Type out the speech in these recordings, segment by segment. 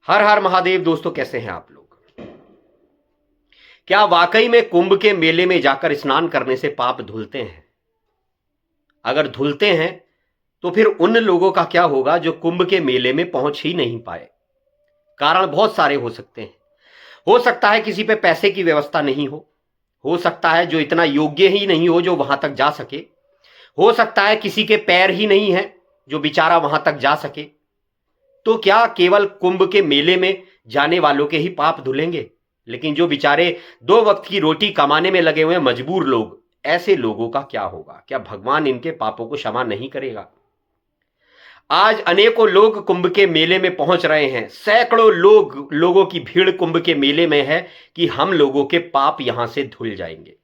हर हर महादेव। दोस्तों, कैसे हैं आप लोग? क्या वाकई में कुंभ के मेले में जाकर स्नान करने से पाप धुलते हैं? अगर धुलते हैं तो फिर उन लोगों का क्या होगा जो कुंभ के मेले में पहुंच ही नहीं पाए? कारण बहुत सारे हो सकते हैं। हो सकता है किसी पे पैसे की व्यवस्था नहीं हो सकता है जो इतना योग्य ही नहीं हो जो वहां तक जा सके, हो सकता है किसी के पैर ही नहीं है जो बेचारा वहां तक जा सके। तो क्या केवल कुंभ के मेले में जाने वालों के ही पाप धुलेंगे? लेकिन जो बेचारे 2 वक्त की रोटी कमाने में लगे हुए हैं, मजबूर लोग, ऐसे लोगों का क्या होगा? क्या भगवान इनके पापों को क्षमा नहीं करेगा? आज अनेकों लोग कुंभ के मेले में पहुंच रहे हैं। सैकड़ों लोगों की भीड़ कुंभ के मेले में है कि हम लोगों के पाप यहां से धुल जाएंगे।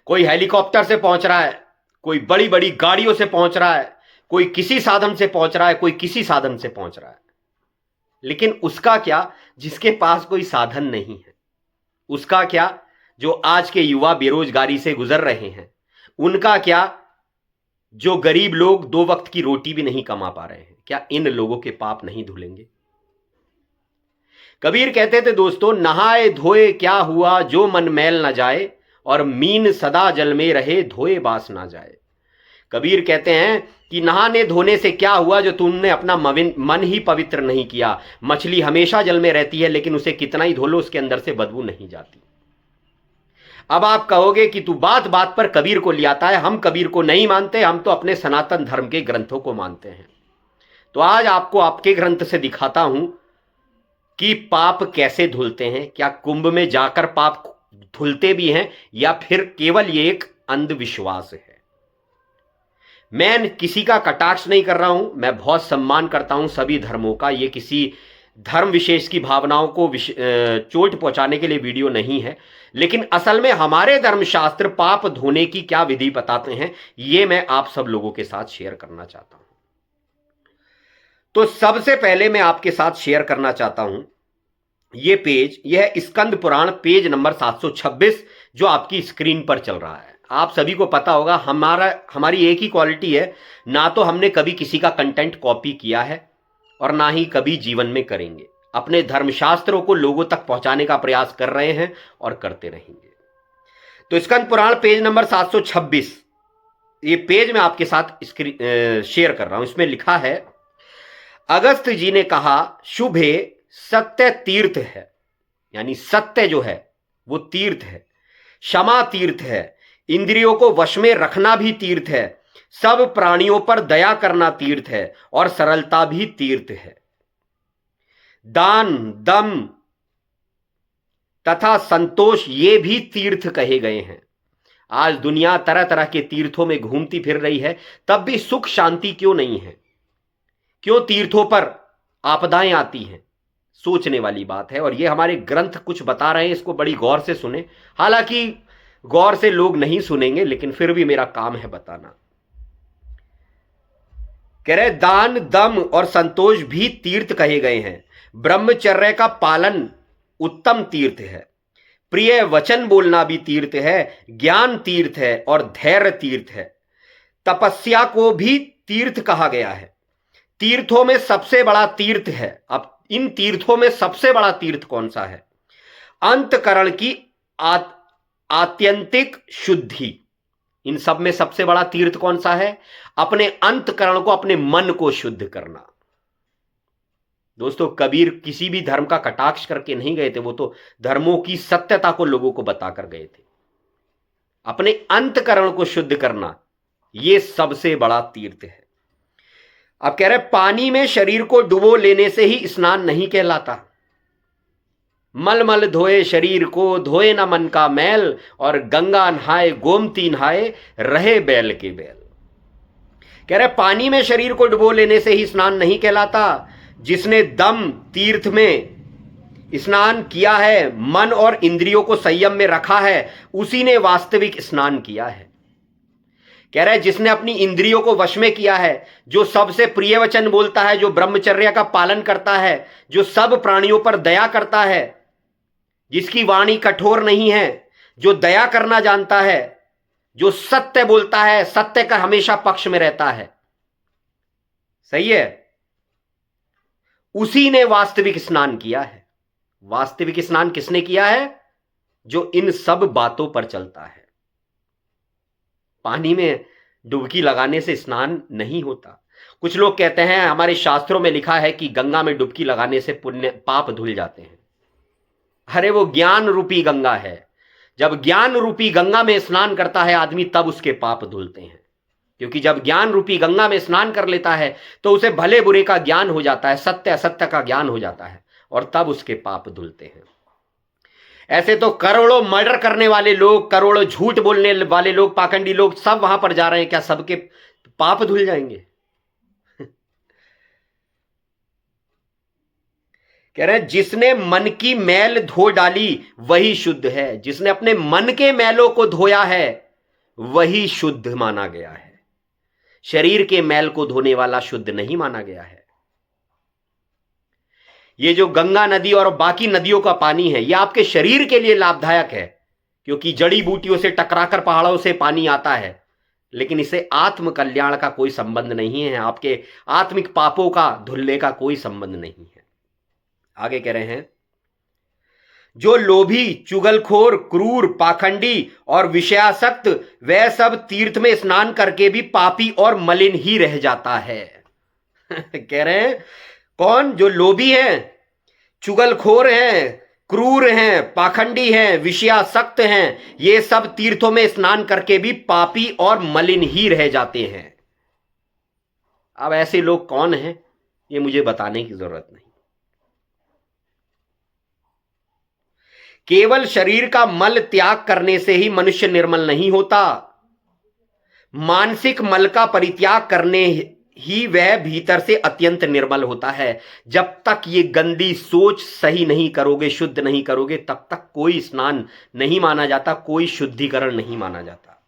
कोई हेलीकॉप्टर से पहुंच रहा है, कोई बड़ी बड़ी गाड़ियों से पहुंच रहा है, कोई किसी साधन से पहुंच रहा है, कोई किसी साधन से पहुंच रहा है। लेकिन उसका क्या जिसके पास कोई साधन नहीं है? उसका क्या जो आज के युवा बेरोजगारी से गुजर रहे हैं? उनका क्या जो गरीब लोग 2 वक्त की रोटी भी नहीं कमा पा रहे हैं? क्या इन लोगों के पाप नहीं धुलेंगे? कबीर कहते थे दोस्तों, नहाए धोए क्या हुआ जो मन मैल न जाए, और मीन सदा जल में रहे धोए बास ना जाए। कबीर कहते हैं कि नहाने धोने से क्या हुआ जो तुमने अपना मन ही पवित्र नहीं किया। मछली हमेशा जल में रहती है, लेकिन उसे कितना ही धो लो उसके अंदर से बदबू नहीं जाती। अब आप कहोगे कि तू बात बात पर कबीर को ले आता है। हम कबीर को नहीं मानते, हम तो अपने सनातन धर्म के ग्रंथों को मानते हैं। तो आज आपको आपके ग्रंथ से दिखाता हूं कि पाप कैसे धुलते हैं। क्या कुंभ में जाकर पाप धुलते भी हैं या फिर केवल ये एक अंधविश्वास है? मैं किसी का कटाक्ष नहीं कर रहा हूं, मैं बहुत सम्मान करता हूं सभी धर्मों का। ये किसी धर्म विशेष की भावनाओं को चोट पहुंचाने के लिए वीडियो नहीं है। लेकिन असल में हमारे धर्मशास्त्र पाप धोने की क्या विधि बताते हैं, ये मैं आप सब लोगों के साथ शेयर करना चाहता हूं। तो सबसे पहले मैं आपके साथ शेयर करना चाहता हूं ये पेज, यह स्कंद पुराण पेज नंबर 726 जो आपकी स्क्रीन पर चल रहा है। आप सभी को पता होगा हमारी एक ही क्वालिटी है, ना तो हमने कभी किसी का कंटेंट कॉपी किया है और ना ही कभी जीवन में करेंगे। अपने धर्मशास्त्रों को लोगों तक पहुंचाने का प्रयास कर रहे हैं और करते रहेंगे। तो स्कंद पुराण पेज नंबर 726, ये पेज मैं आपके साथ शेयर कर रहा हूं। इसमें लिखा है, अगस्त जी ने कहा, शुभे सत्य तीर्थ है, यानी सत्य जो है वो तीर्थ है, क्षमा तीर्थ है, इंद्रियों को वश में रखना भी तीर्थ है, सब प्राणियों पर दया करना तीर्थ है, और सरलता भी तीर्थ है। दान, दम तथा संतोष ये भी तीर्थ कहे गए हैं। आज दुनिया तरह तरह के तीर्थों में घूमती फिर रही है, तब भी सुख शांति क्यों नहीं है? क्यों तीर्थों पर आपदाएं आती हैं? सोचने वाली बात है। और ये हमारे ग्रंथ कुछ बता रहे हैं, इसको बड़ी गौर से सुने। हालांकि गौर से लोग नहीं सुनेंगे, लेकिन फिर भी मेरा काम है बताना। कह रहे, दान, दम और संतोष भी तीर्थ कहे गए हैं। ब्रह्मचर्य का पालन उत्तम तीर्थ है। प्रिय वचन बोलना भी तीर्थ है। ज्ञान तीर्थ है और धैर्य तीर्थ है। तपस्या को भी तीर्थ कहा गया है। तीर्थों में सबसे बड़ा तीर्थ है। अब इन तीर्थों में सबसे बड़ा तीर्थ कौन सा है? अंतकरण की आत्यंतिक शुद्धि। इन सब में सबसे बड़ा तीर्थ कौन सा है? अपने अंतकरण को, अपने मन को शुद्ध करना। दोस्तों, कबीर किसी भी धर्म का कटाक्ष करके नहीं गए थे, वो तो धर्मों की सत्यता को लोगों को बताकर गए थे। अपने अंतकरण को शुद्ध करना, यह सबसे बड़ा तीर्थ है। अब कह रहे, पानी में शरीर को डुबो लेने से ही स्नान नहीं कहलाता। मल मल धोए शरीर को, धोए न मन का मैल, और गंगा नहाए गोमती नहाए, रहे बैल के बैल। कह रहे, पानी में शरीर को डुबो लेने से ही स्नान नहीं कहलाता। जिसने दम तीर्थ में स्नान किया है, मन और इंद्रियों को संयम में रखा है, उसी ने वास्तविक स्नान किया है। कह रहा है, जिसने अपनी इंद्रियों को वश में किया है, जो सबसे प्रिय वचन बोलता है, जो ब्रह्मचर्य का पालन करता है, जो सब प्राणियों पर दया करता है, जिसकी वाणी कठोर नहीं है, जो दया करना जानता है, जो सत्य बोलता है, सत्य का हमेशा पक्ष में रहता है। सही है? उसी ने वास्तविक स्नान किया है। वास्तविक स्नान किसने किया है? जो इन सब बातों पर चलता है। पानी में डुबकी लगाने से स्नान नहीं होता। कुछ लोग कहते हैं हमारे शास्त्रों में लिखा है कि गंगा में डुबकी लगाने से पुण्य पाप धुल जाते हैं। अरे वो ज्ञान रूपी गंगा है। जब ज्ञान रूपी गंगा में स्नान करता है आदमी तब उसके पाप धुलते हैं, क्योंकि जब ज्ञान रूपी गंगा में स्नान कर लेता है तो उसे भले बुरे का ज्ञान हो जाता है, सत्य असत्य का ज्ञान हो जाता है और तब उसके पाप धुलते हैं। ऐसे तो करोड़ों मर्डर करने वाले लोग, करोड़ों झूठ बोलने वाले लोग, पाखंडी लोग सब वहां पर जा रहे हैं, क्या सबके पाप धुल जाएंगे? कह रहे हैं जिसने मन की मैल धो डाली वही शुद्ध है। जिसने अपने मन के मैलों को धोया है वही शुद्ध माना गया है। शरीर के मैल को धोने वाला शुद्ध नहीं माना गया है। ये जो गंगा नदी और बाकी नदियों का पानी है, यह आपके शरीर के लिए लाभदायक है, क्योंकि जड़ी बूटियों से टकराकर पहाड़ों से पानी आता है, लेकिन इसे आत्म कल्याण का कोई संबंध नहीं है। आपके आत्मिक पापों का धुलने का कोई संबंध नहीं है। आगे कह रहे हैं जो लोभी, चुगलखोर, क्रूर, पाखंडी और विषयासक्त वह सब तीर्थ में स्नान करके भी पापी और मलिन ही रह जाता है। कह रहे हैं कौन? जो लोभी हैं, चुगलखोर हैं, क्रूर हैं, पाखंडी हैं, विषयासक्त हैं, ये सब तीर्थों में स्नान करके भी पापी और मलिन ही रह जाते हैं। अब ऐसे लोग कौन हैं ये मुझे बताने की जरूरत नहीं। केवल शरीर का मल त्याग करने से ही मनुष्य निर्मल नहीं होता। मानसिक मल का परित्याग करने ही वह भीतर से अत्यंत निर्मल होता है। जब तक ये गंदी सोच सही नहीं करोगे, शुद्ध नहीं करोगे, तब तक कोई स्नान नहीं माना जाता, कोई शुद्धिकरण नहीं माना जाता।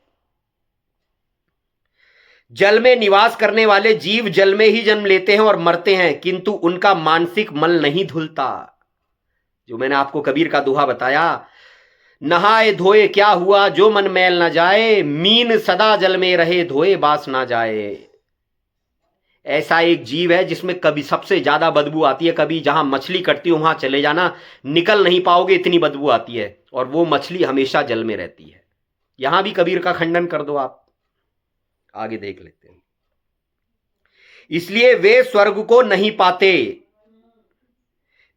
जल में निवास करने वाले जीव जल में ही जन्म लेते हैं और मरते हैं, किंतु उनका मानसिक मल नहीं धुलता। जो मैंने आपको कबीर का दोहा बताया, नहाए धोए क्या हुआ जो मन मैल न जाए, मीन सदा जल में रहे धोए बास ना जाए। ऐसा एक जीव है जिसमें कभी सबसे ज्यादा बदबू आती है। कभी जहां मछली कटती हो वहां चले जाना, निकल नहीं पाओगे, इतनी बदबू आती है, और वो मछली हमेशा जल में रहती है। यहां भी कबीर का खंडन कर दो आप, आगे देख लेते हैं। इसलिए वे स्वर्ग को नहीं पाते।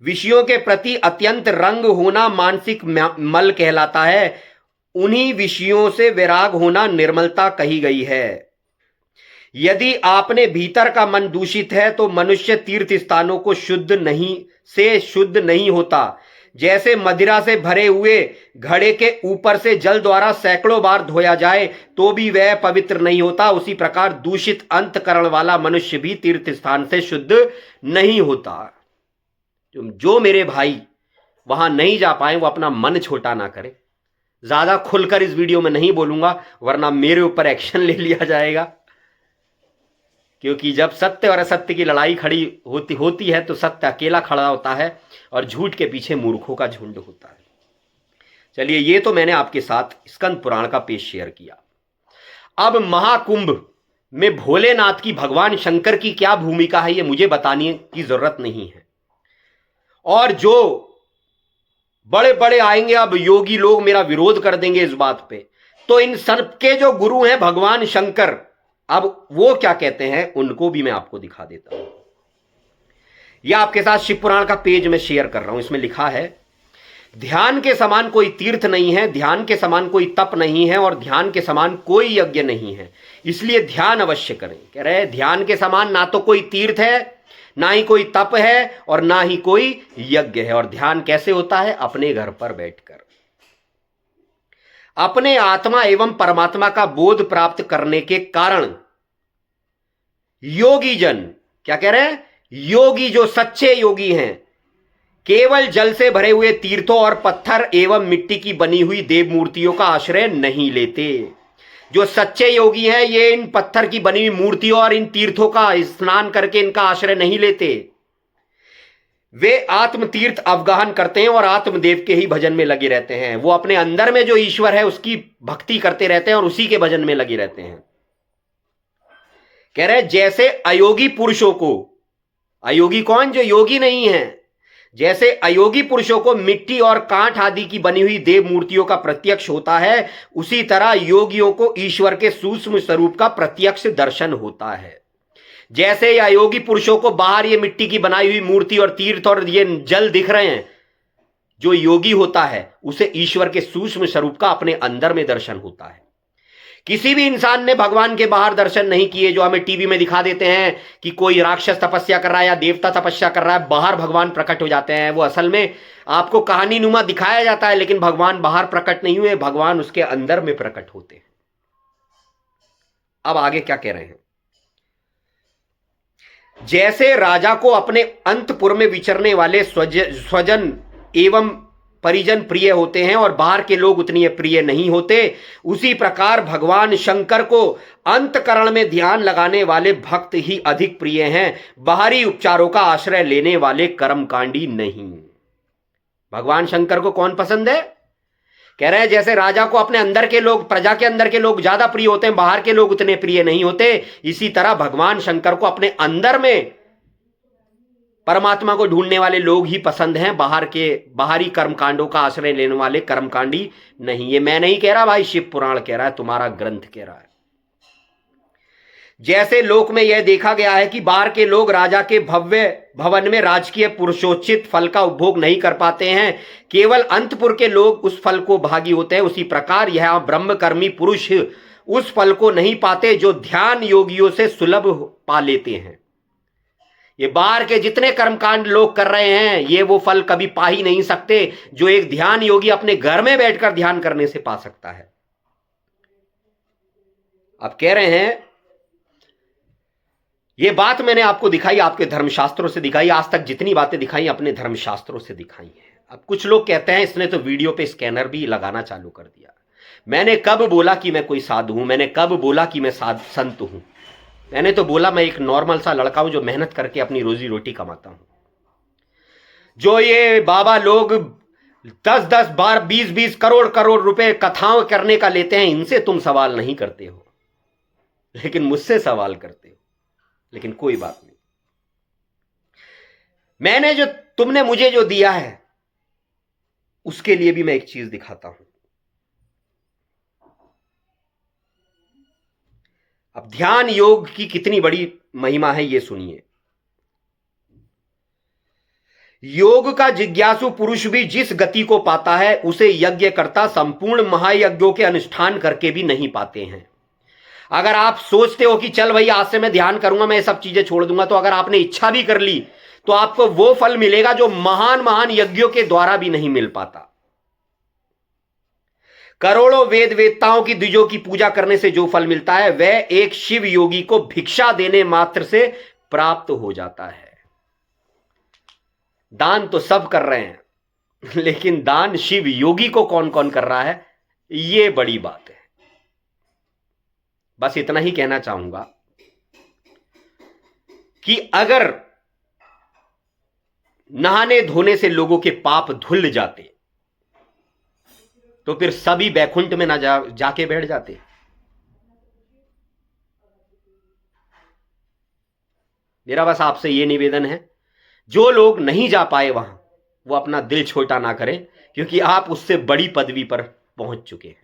विषयों के प्रति अत्यंत रंग होना मानसिक मल कहलाता है। उन्हीं विषयों से वैराग होना निर्मलता कही गई है। यदि आपने भीतर का मन दूषित है तो मनुष्य तीर्थ स्थानों को शुद्ध नहीं होता। जैसे मदिरा से भरे हुए घड़े के ऊपर से जल द्वारा सैकड़ों बार धोया जाए तो भी वह पवित्र नहीं होता, उसी प्रकार दूषित अंतकरण वाला मनुष्य भी तीर्थ स्थान से शुद्ध नहीं होता। जो मेरे भाई वहां नहीं जा पाए वो अपना मन छोटा ना करे। ज्यादा खुलकर इस वीडियो में नहीं बोलूंगा वरना मेरे ऊपर एक्शन ले लिया जाएगा, क्योंकि जब सत्य और असत्य की लड़ाई खड़ी होती है तो सत्य अकेला खड़ा होता है और झूठ के पीछे मूर्खों का झुंड होता है। चलिए, ये तो मैंने आपके साथ स्कंद पुराण का पेज शेयर किया। अब महाकुंभ में भोलेनाथ की, भगवान शंकर की क्या भूमिका है ये मुझे बताने की जरूरत नहीं है। और जो बड़े बड़े आएंगे, अब योगी लोग मेरा विरोध कर देंगे इस बात पे, तो इन सब के जो गुरु हैं भगवान शंकर, अब वो क्या कहते हैं उनको भी मैं आपको दिखा देता हूं। यह आपके साथ शिव पुराण का पेज में शेयर कर रहा हूं। इसमें लिखा है, ध्यान के समान कोई तीर्थ नहीं है, ध्यान के समान कोई तप नहीं है, और ध्यान के समान कोई यज्ञ नहीं है, इसलिए ध्यान अवश्य करें। कह रहे हैं ध्यान के समान ना तो कोई तीर्थ है, ना ही कोई तप है, और ना ही कोई यज्ञ है। और ध्यान कैसे होता है? अपने घर पर बैठकर अपने आत्मा एवं परमात्मा का बोध प्राप्त करने के कारण योगी जन, क्या कह रहे हैं? योगी, जो सच्चे योगी हैं, केवल जल से भरे हुए तीर्थों और पत्थर एवं मिट्टी की बनी हुई देव मूर्तियों का आश्रय नहीं लेते। जो सच्चे योगी हैं ये इन पत्थर की बनी हुई मूर्तियों और इन तीर्थों का स्नान करके इनका आश्रय नहीं लेते। वे आत्म तीर्थ अवगाहन करते हैं और आत्मदेव के ही भजन में लगे रहते हैं। वो अपने अंदर में जो ईश्वर है उसकी भक्ति करते रहते हैं और उसी के भजन में लगे रहते हैं। कह रहे हैं जैसे अयोगी पुरुषों को अयोगी कौन? जो योगी नहीं है। जैसे अयोगी पुरुषों को मिट्टी और कांट आदि की बनी हुई देव मूर्तियों का प्रत्यक्ष होता है, उसी तरह योगियों को ईश्वर के सूक्ष्म स्वरूप का प्रत्यक्ष दर्शन होता है। जैसे अयोगी पुरुषों को बाहर ये मिट्टी की बनाई हुई मूर्ति और तीर्थ और ये जल दिख रहे हैं, जो योगी होता है उसे ईश्वर के सूक्ष्म स्वरूप का अपने अंदर में दर्शन होता है। किसी भी इंसान ने भगवान के बाहर दर्शन नहीं किए। जो हमें टीवी में दिखा देते हैं कि कोई राक्षस तपस्या कर रहा है या देवता तपस्या कर रहा है, बाहर भगवान प्रकट हो जाते हैं, वो असल में आपको कहानी नुमा दिखाया जाता है, लेकिन भगवान बाहर प्रकट नहीं हुए, भगवान उसके अंदर में प्रकट होते हैं। अब आगे क्या कह रहे हैं? जैसे राजा को अपने अंतपुर में विचरने वाले स्वजन एवं परिजन प्रिय होते हैं और बाहर के लोग उतनी प्रिय नहीं होते, उसी प्रकार भगवान शंकर को अंतकरण में ध्यान लगाने वाले भक्त ही अधिक प्रिय हैं, बाहरी उपचारों का आश्रय लेने वाले कर्मकांडी नहीं। भगवान शंकर को कौन पसंद है? कह रहे हैं जैसे राजा को अपने अंदर के लोग, प्रजा के अंदर के लोग ज्यादा प्रिय होते हैं, बाहर के लोग उतने प्रिय नहीं होते, इसी तरह भगवान शंकर को अपने अंदर में परमात्मा को ढूंढने वाले लोग ही पसंद हैं, बाहरी कर्मकांडों का आश्रय लेने वाले कर्मकांडी नहीं। ये मैं नहीं कह रहा भाई, शिव पुराण कह रहा है, तुम्हारा ग्रंथ कह रहा है। जैसे लोक में यह देखा गया है कि बाहर के लोग राजा के भव्य भवन में राजकीय पुरुषोचित फल का उपभोग नहीं कर पाते हैं, केवल अंतपुर के लोग उस फल को भागी होते हैं, उसी प्रकार यह ब्रह्मकर्मी पुरुष उस फल को नहीं पाते जो ध्यान योगियों से सुलभ पा लेते हैं। ये बाहर के जितने कर्मकांड लोग कर रहे हैं, ये वो फल कभी पा ही नहीं सकते जो एक ध्यान योगी अपने घर में बैठकर ध्यान करने से पा सकता है। अब कह रहे हैं ये बात मैंने आपको दिखाई, आपके धर्मशास्त्रों से दिखाई, आज तक जितनी बातें दिखाई अपने धर्मशास्त्रों से दिखाई हैं। अब कुछ लोग कहते हैं इसने तो वीडियो पे स्कैनर भी लगाना चालू कर दिया। मैंने कब बोला कि मैं कोई साधु हूं? मैंने कब बोला कि मैं संत हूं? मैंने तो बोला मैं एक नॉर्मल सा लड़का हूं जो मेहनत करके अपनी रोजी रोटी कमाता हूं। जो ये बाबा लोग 10-10, 12, 20-20 करोड़ रुपए कथाओं करने का लेते हैं, इनसे तुम सवाल नहीं करते हो, लेकिन मुझसे सवाल करते हो। लेकिन कोई बात नहीं, मैंने जो तुमने मुझे जो दिया है उसके लिए भी मैं एक चीज दिखाता हूं। अब ध्यान योग की कितनी बड़ी महिमा है ये सुनिए। योग का जिज्ञासु पुरुष भी जिस गति को पाता है उसे यज्ञ करता संपूर्ण महायज्ञों के अनुष्ठान करके भी नहीं पाते हैं। अगर आप सोचते हो कि चल भाई आज से मैं ध्यान करूंगा, मैं ये सब चीजें छोड़ दूंगा, तो अगर आपने इच्छा भी कर ली तो आपको वो फल मिलेगा जो महान महान यज्ञों के द्वारा भी नहीं मिल पाता। करोड़ों वेद वेदताओं की द्विजों की पूजा करने से जो फल मिलता है वह एक शिव योगी को भिक्षा देने मात्र से प्राप्त हो जाता है। दान तो सब कर रहे हैं, लेकिन दान शिव योगी को कौन कौन कर रहा है, ये बड़ी बात है। बस इतना ही कहना चाहूंगा कि अगर नहाने धोने से लोगों के पाप धुल जाते तो फिर सभी बैकुंठ में ना जाके बैठ जाते। मेरा बस आपसे यह निवेदन है, जो लोग नहीं जा पाए वहां, वो अपना दिल छोटा ना करें, क्योंकि आप उससे बड़ी पदवी पर पहुंच चुके हैं।